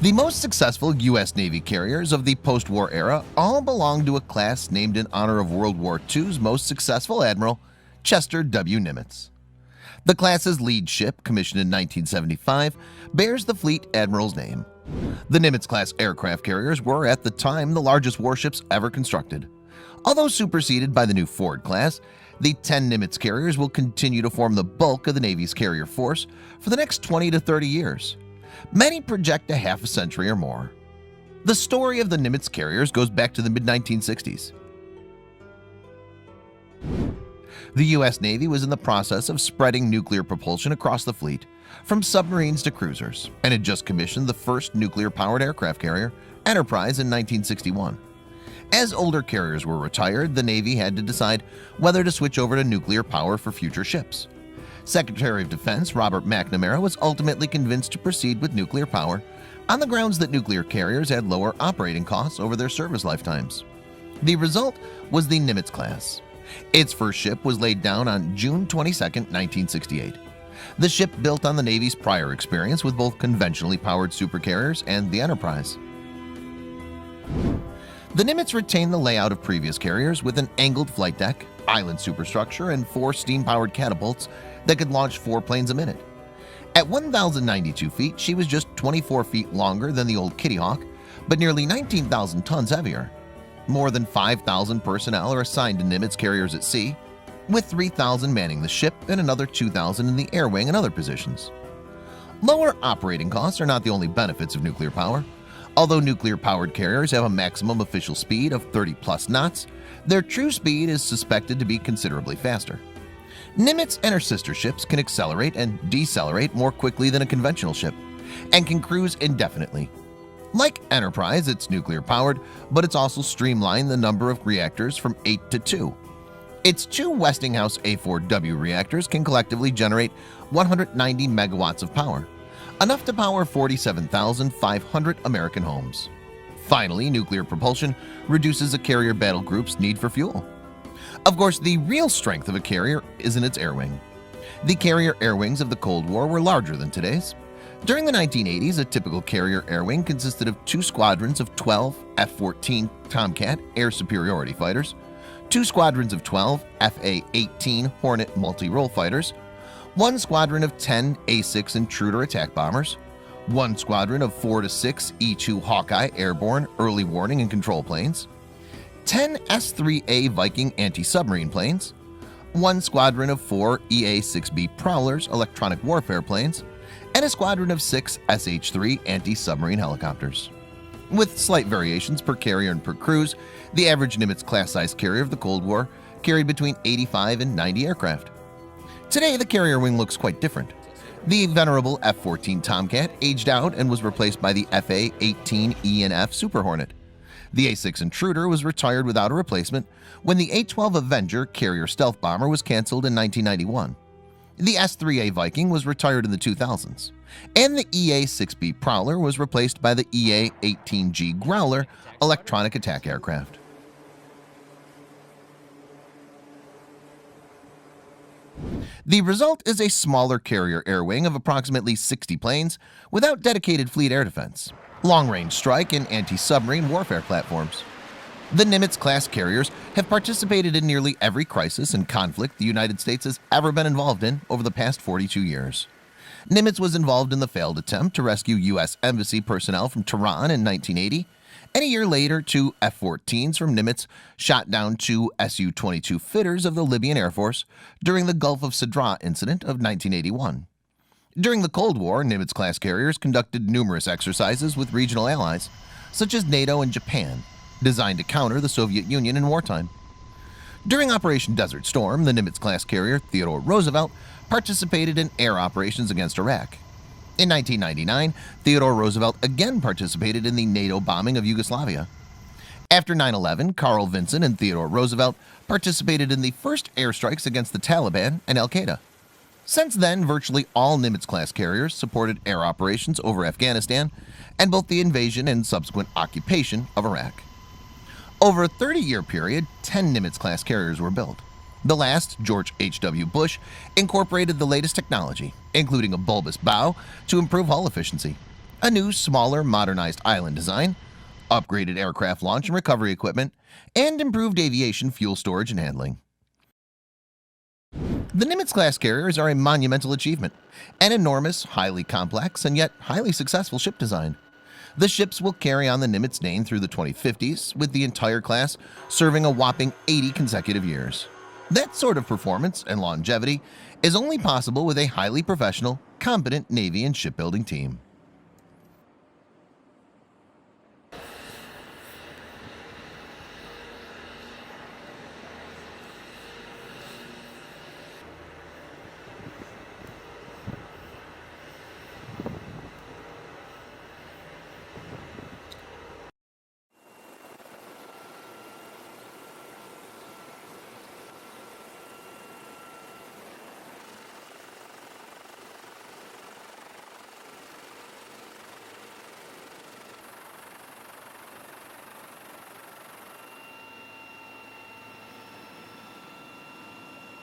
The most successful U.S. Navy carriers of the post-war era all belong to a class named in honor of World War II's most successful admiral, Chester W. Nimitz. The class's lead ship, commissioned in 1975, bears the fleet admiral's name. The Nimitz-class aircraft carriers were, at the time, the largest warships ever constructed. Although superseded by the new Ford class, the 10 Nimitz carriers will continue to form the bulk of the Navy's carrier force for the next 20 to 30 years. Many project a half a century or more. The story of the Nimitz carriers goes back to the mid-1960s. The U.S. Navy was in the process of spreading nuclear propulsion across the fleet, from submarines to cruisers, and had just commissioned the first nuclear-powered aircraft carrier, Enterprise, in 1961. As older carriers were retired, the Navy had to decide whether to switch over to nuclear power for future ships. Secretary of Defense Robert McNamara was ultimately convinced to proceed with nuclear power on the grounds that nuclear carriers had lower operating costs over their service lifetimes. The result was the Nimitz class. Its first ship was laid down on June 22, 1968. The ship built on the Navy's prior experience with both conventionally powered supercarriers and the Enterprise. The Nimitz retained the layout of previous carriers with an angled flight deck, island superstructure, and 4 steam-powered catapults that could launch 4 planes a minute. At 1,092 feet, she was just 24 feet longer than the old Kitty Hawk, but nearly 19,000 tons heavier. More than 5,000 personnel are assigned to Nimitz carriers at sea, with 3,000 manning the ship and another 2,000 in the air wing and other positions. Lower operating costs are not the only benefits of nuclear power. Although nuclear-powered carriers have a maximum official speed of 30+ knots, their true speed is suspected to be considerably faster. Nimitz and her sister ships can accelerate and decelerate more quickly than a conventional ship, and can cruise indefinitely. Like Enterprise, it's nuclear-powered, but it's also streamlined the number of reactors from 8 to 2. Its 2 Westinghouse A4W reactors can collectively generate 190 megawatts of power, enough to power 47,500 American homes. Finally, nuclear propulsion reduces a carrier battle group's need for fuel. Of course, the real strength of a carrier is in its air wing. The carrier air wings of the Cold War were larger than today's. During the 1980s, a typical carrier air wing consisted of 2 squadrons of 12 F-14 Tomcat air superiority fighters, 2 squadrons of 12 FA-18 Hornet multi-role fighters, 1 squadron of 10 A-6 Intruder attack bombers, 1 squadron of 4 to 6 E-2 Hawkeye airborne early warning and control planes, 10 S-3A Viking anti-submarine planes, 1 squadron of 4 EA-6B Prowlers electronic warfare planes, and a squadron of 6 SH-3 anti-submarine helicopters. With slight variations per carrier and per cruise, the average Nimitz class-size carrier of the Cold War carried between 85 and 90 aircraft. Today, the carrier wing looks quite different. The venerable F-14 Tomcat aged out and was replaced by the FA-18 E&F Super Hornet. The A-6 Intruder was retired without a replacement when the A-12 Avenger carrier stealth bomber was canceled in 1991. The S-3A Viking was retired in the 2000s, and the EA-6B Prowler was replaced by the EA-18G Growler electronic attack aircraft. The result is a smaller carrier air wing of approximately 60 planes without dedicated fleet air defense, long-range strike, and anti-submarine warfare platforms. The Nimitz-class carriers have participated in nearly every crisis and conflict the United States has ever been involved in over the past 42 years. Nimitz was involved in the failed attempt to rescue U.S. Embassy personnel from Tehran in 1980, and a year later 2 F-14s from Nimitz shot down 2 Su-22 fitters of the Libyan Air Force during the Gulf of Sidra incident of 1981. During the Cold War, Nimitz-class carriers conducted numerous exercises with regional allies, such as NATO and Japan, designed to counter the Soviet Union in wartime. During Operation Desert Storm, the Nimitz-class carrier Theodore Roosevelt participated in air operations against Iraq. In 1999, Theodore Roosevelt again participated in the NATO bombing of Yugoslavia. After 9/11, Carl Vinson and Theodore Roosevelt participated in the first airstrikes against the Taliban and Al-Qaeda. Since then, virtually all Nimitz-class carriers supported air operations over Afghanistan and both the invasion and subsequent occupation of Iraq. Over a 30-year period, 10 Nimitz-class carriers were built. The last, George H.W. Bush, incorporated the latest technology, including a bulbous bow, to improve hull efficiency. a new, smaller, modernized island design, upgraded aircraft launch and recovery equipment, and improved aviation fuel storage and handling. The Nimitz-class carriers are a monumental achievement, an enormous, highly complex, and yet highly successful ship design. The ships will carry on the Nimitz name through the 2050s, with the entire class serving a whopping 80 consecutive years. That sort of performance and longevity is only possible with a highly professional, competent Navy and shipbuilding team.